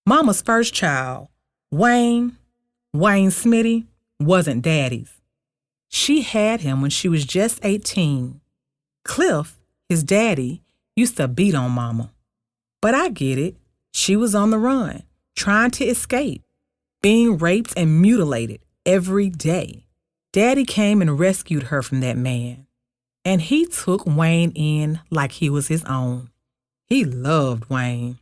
Mama's first child, Wayne Smitty, wasn't Daddy's. She had him when she was just 18. Cliff, his daddy, used to beat on Mama. But I get it. She was on the run, trying to escape, being raped and mutilated every day. Daddy came and rescued her from that man. And he took Wayne in like he was his own. He loved Wayne.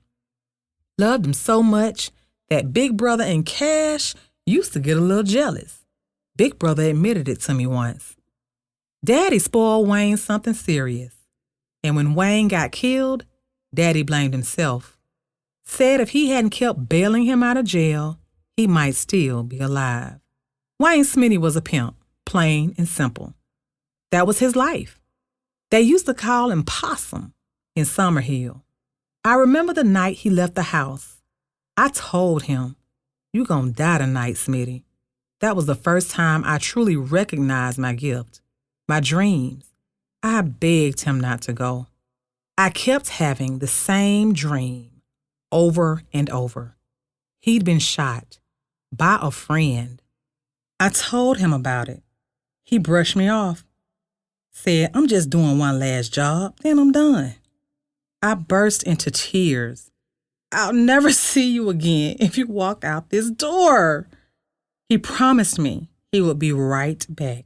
Loved him so much that Big Brother and Cash used to get a little jealous. Big Brother admitted it to me once. Daddy spoiled Wayne something serious. And when Wayne got killed, Daddy blamed himself. Said if he hadn't kept bailing him out of jail, he might still be alive. Wayne Smitty was a pimp, plain and simple. That was his life. They used to call him Possum in Summerhill. I remember the night he left the house. I told him, "You gonna die tonight, Smitty." That was the first time I truly recognized my gift, my dreams. I begged him not to go. I kept having the same dream over and over. He'd been shot by a friend. I told him about it. He brushed me off. Said, "I'm just doing one last job, then I'm done." I burst into tears. "I'll never see you again if you walk out this door." He promised me he would be right back.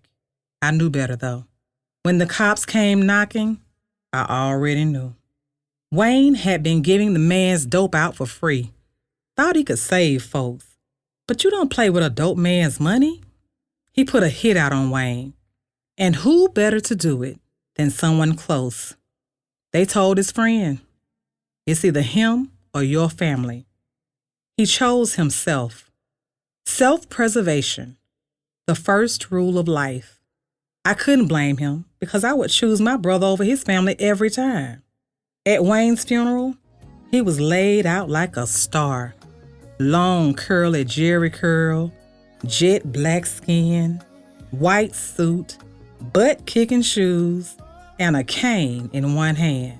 I knew better, though. When the cops came knocking, I already knew. Wayne had been giving the man's dope out for free. Thought he could save folks. But you don't play with a dope man's money. He put a hit out on Wayne. And who better to do it than someone close? They told his friend, "It's either him or your family." He chose himself. Self-preservation, the first rule of life. I couldn't blame him because I would choose my brother over his family every time. At Wayne's funeral, he was laid out like a star. Long curly jerry curl, jet black skin, white suit, butt-kicking shoes, and a cane in one hand,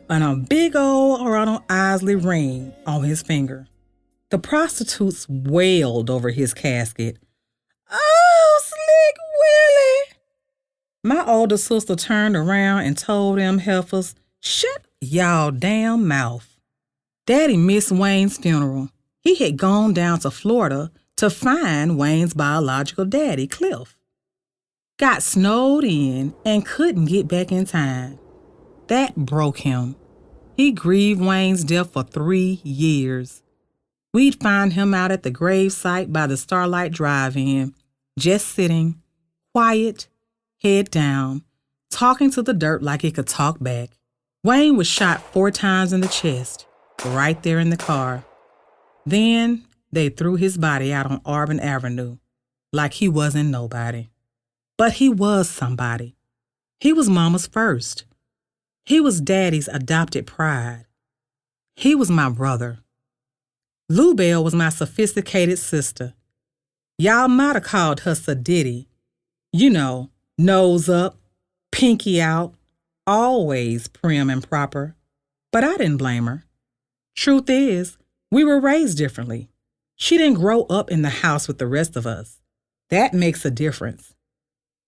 and a big old Ronald Isley ring on his finger. The prostitutes wailed over his casket. "Oh, Slick Willie!" My older sister turned around and told them heifers, "Shut y'all damn mouth." Daddy missed Wayne's funeral. He had gone down to Florida to find Wayne's biological daddy, Cliff. Got snowed in and couldn't get back in time. That broke him. He grieved Wayne's death for 3 years. We'd find him out at the gravesite by the Starlight Drive-In, just sitting, quiet, head down, talking to the dirt like he could talk back. Wayne was shot 4 times in the chest, right there in the car. Then they threw his body out on Auburn Avenue like he wasn't nobody. But he was somebody. He was Mama's first. He was Daddy's adopted pride. He was my brother. Lou Bell was my sophisticated sister. Y'all might have called her Sadiddy. You know, nose up, pinky out, always prim and proper. But I didn't blame her. Truth is, we were raised differently. She didn't grow up in the house with the rest of us. That makes a difference.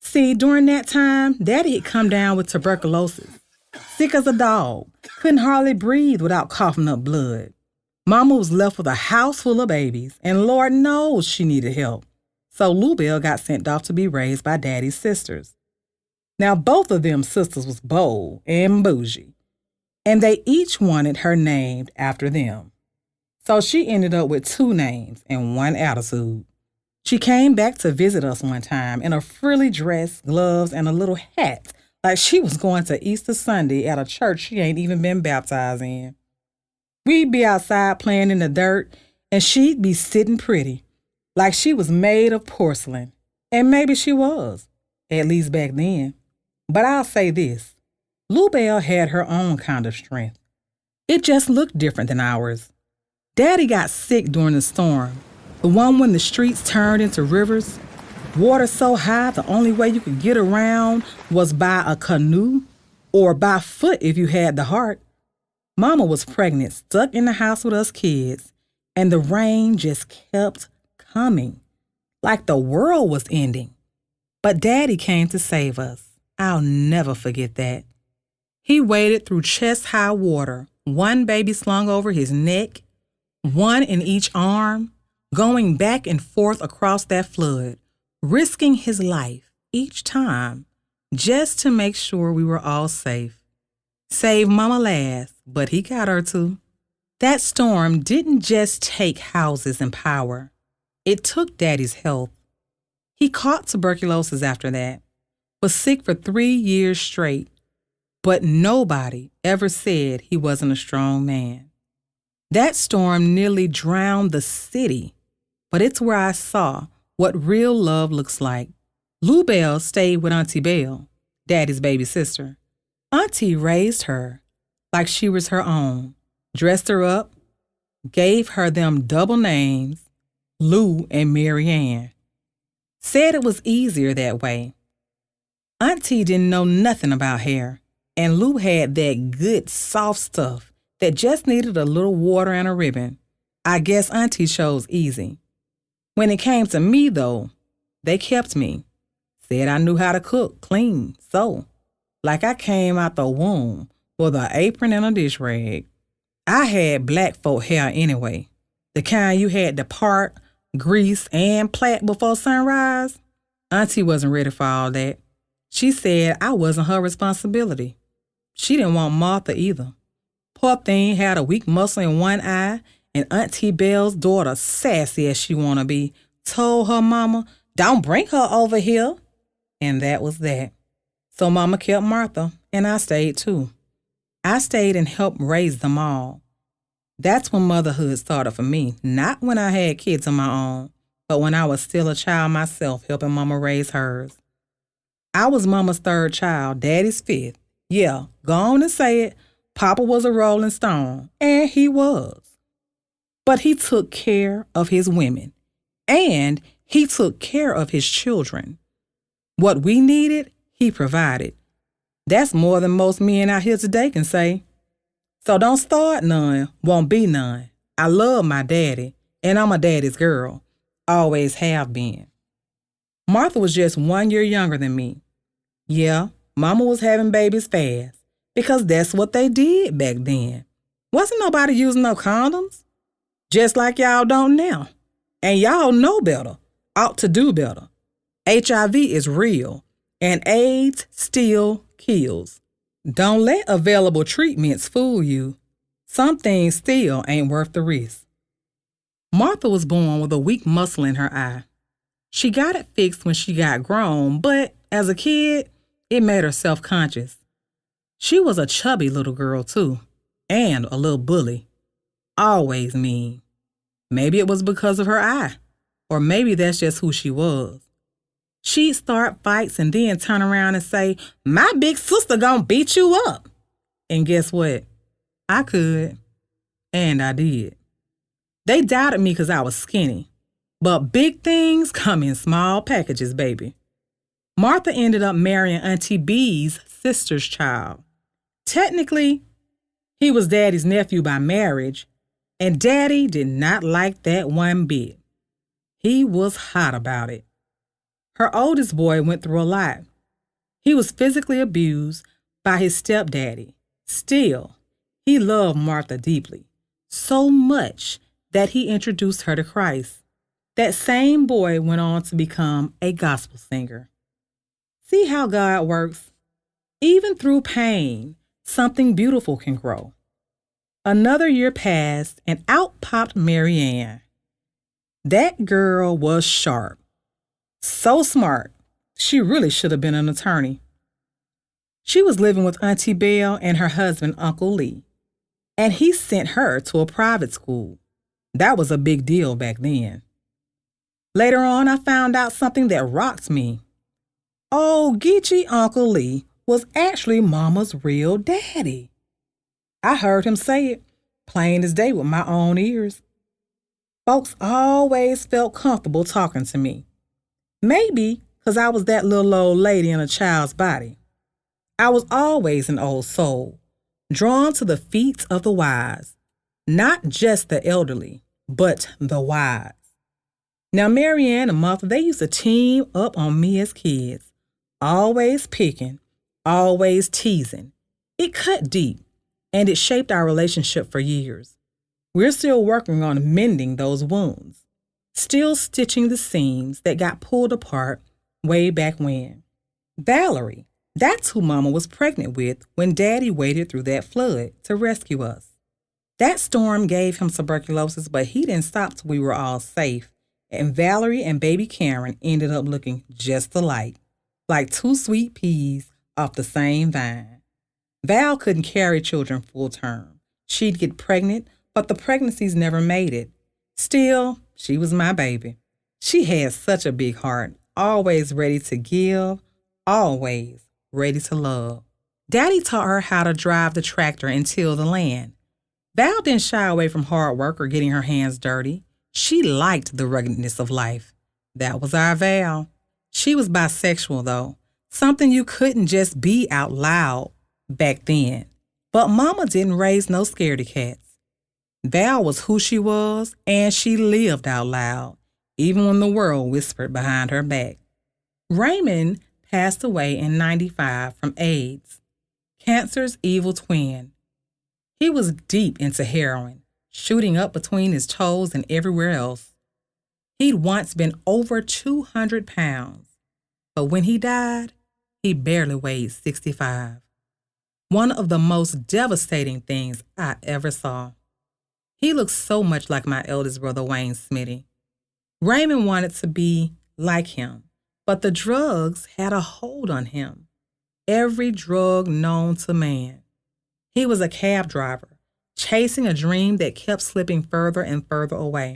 See, during that time, Daddy had come down with tuberculosis. Sick as a dog, couldn't hardly breathe without coughing up blood. Mama was left with a house full of babies, and Lord knows she needed help. So Lou Bell got sent off to be raised by Daddy's sisters. Now, both of them sisters was bold and bougie, and they each wanted her named after them. So she ended up with 2 names and 1 attitude. She came back to visit us one time in a frilly dress, gloves, and a little hat, like she was going to Easter Sunday at a church she ain't even been baptized in. We'd be outside playing in the dirt, and she'd be sitting pretty, like she was made of porcelain. And maybe she was, at least back then. But I'll say this, Lou Bell had her own kind of strength. It just looked different than ours. Daddy got sick during the storm, the one when the streets turned into rivers. Water so high the only way you could get around was by a canoe or by foot if you had the heart. Mama was pregnant, stuck in the house with us kids, and the rain just kept coming, like the world was ending. But Daddy came to save us. I'll never forget that. He waded through chest-high water, one baby slung over his neck, one in each arm, going back and forth across that flood, risking his life each time just to make sure we were all safe. Saved Mama last, but he got her too. That storm didn't just take houses and power. It took Daddy's health. He caught tuberculosis after that, was sick for 3 years straight, but nobody ever said he wasn't a strong man. That storm nearly drowned the city, but it's where I saw what real love looks like. Lou Bell stayed with Auntie Bell, Daddy's baby sister. Auntie raised her like she was her own, dressed her up, gave her them double names, Lou and Mary Ann. Said it was easier that way. Auntie didn't know nothing about hair, and Lou had that good soft stuff that just needed a little water and a ribbon. I guess Auntie chose easy. When it came to me, though, they kept me. Said I knew how to cook, clean, sew. Like I came out the womb with an apron and a dish rag. I had black folk hair anyway, the kind you had to part, grease, and plait before sunrise. Auntie wasn't ready for all that. She said I wasn't her responsibility. She didn't want Martha either. Poor thing had a weak muscle in one eye, and Auntie Bell's daughter, sassy as she wanna be, told her mama, "Don't bring her over here." And that was that. So Mama kept Martha, and I stayed too. I stayed and helped raise them all. That's when motherhood started for me, not when I had kids of my own, but when I was still a child myself, helping Mama raise hers. I was Mama's third child, Daddy's fifth. Yeah, go on and say it. Papa was a rolling stone, and he was. But he took care of his women, and he took care of his children. What we needed, he provided. That's more than most men out here today can say. So don't start none, won't be none. I love my daddy, and I'm a daddy's girl. Always have been. Martha was just 1 year younger than me. Yeah, Mama was having babies fast, because that's what they did back then. Wasn't nobody using no condoms. Just like y'all don't now. And y'all know better, ought to do better. HIV is real, and AIDS still kills. Don't let available treatments fool you. Some things still ain't worth the risk. Martha was born with a weak muscle in her eye. She got it fixed when she got grown, but as a kid, it made her self-conscious. She was a chubby little girl, too, and a little bully. Always mean. Maybe it was because of her eye, or maybe that's just who she was. She'd start fights and then turn around and say, "My big sister gonna beat you up." And guess what? I could. And I did. They doubted me because I was skinny. But big things come in small packages, baby. Martha ended up marrying Auntie B's sister's child. Technically, he was Daddy's nephew by marriage, and Daddy did not like that one bit. He was hot about it. Her oldest boy went through a lot. He was physically abused by his stepdaddy. Still, he loved Martha deeply, so much that he introduced her to Christ. That same boy went on to become a gospel singer. See how God works? Even through pain, something beautiful can grow. Another year passed, and out popped Mary Ann. That girl was sharp. So smart, she really should have been an attorney. She was living with Auntie Bell and her husband, Uncle Lee, and he sent her to a private school. That was a big deal back then. Later on, I found out something that rocked me. Old Geechee Uncle Lee was actually Mama's real daddy. I heard him say it, plain as day with my own ears. Folks always felt comfortable talking to me. Maybe because I was that little old lady in a child's body. I was always an old soul, drawn to the feet of the wise, not just the elderly. but the wise. Now, Marianne and Martha, they used to team up on me as kids, always picking, always teasing. It cut deep, and it shaped our relationship for years. We're still working on mending those wounds, still stitching the seams that got pulled apart way back when. Valerie, that's who Mama was pregnant with when Daddy waded through that flood to rescue us. That storm gave him tuberculosis, but he didn't stop till we were all safe, and Valerie and baby Karen ended up looking just alike, like two sweet peas off the same vine. Val couldn't carry children full term. She'd get pregnant, but the pregnancies never made it. Still, she was my baby. She had such a big heart, always ready to give, always ready to love. Daddy taught her how to drive the tractor and till the land. Val didn't shy away from hard work or getting her hands dirty. She liked the ruggedness of life. That was our Val. She was bisexual, though, something you couldn't just be out loud back then. But Mama didn't raise no scaredy cats. Val was who she was, and she lived out loud, even when the world whispered behind her back. Raymond passed away in '95 from AIDS, cancer's evil twin. He was deep into heroin, shooting up between his toes and everywhere else. He'd once been over 200 pounds, but when he died, he barely weighed 65. One of the most devastating things I ever saw. He looked so much like my eldest brother, Wayne Smitty. Raymond wanted to be like him, but the drugs had a hold on him. Every drug known to man. He was a cab driver, chasing a dream that kept slipping further and further away.